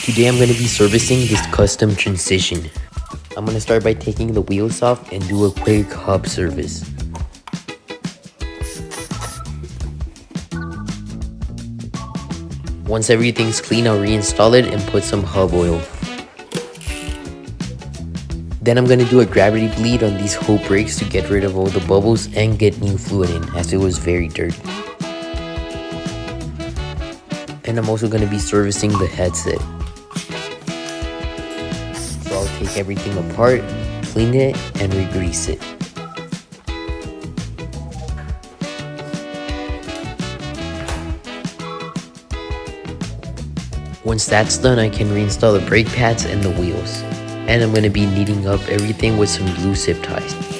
Today I'm going to be servicing this custom transition. I'm going to start by taking the wheels off and do a quick hub service. Once everything's clean, I'll reinstall it and put some hub oil. Then I'm going to do a gravity bleed on these whole brakes to get rid of all the bubbles and get new fluid in, as it was very dirty. And I'm also going to be servicing the headset. So I'll take everything apart, clean it, and re-grease it. Once that's done, I can reinstall the brake pads and the wheels. And I'm going to be kneading up everything with some glue zip ties.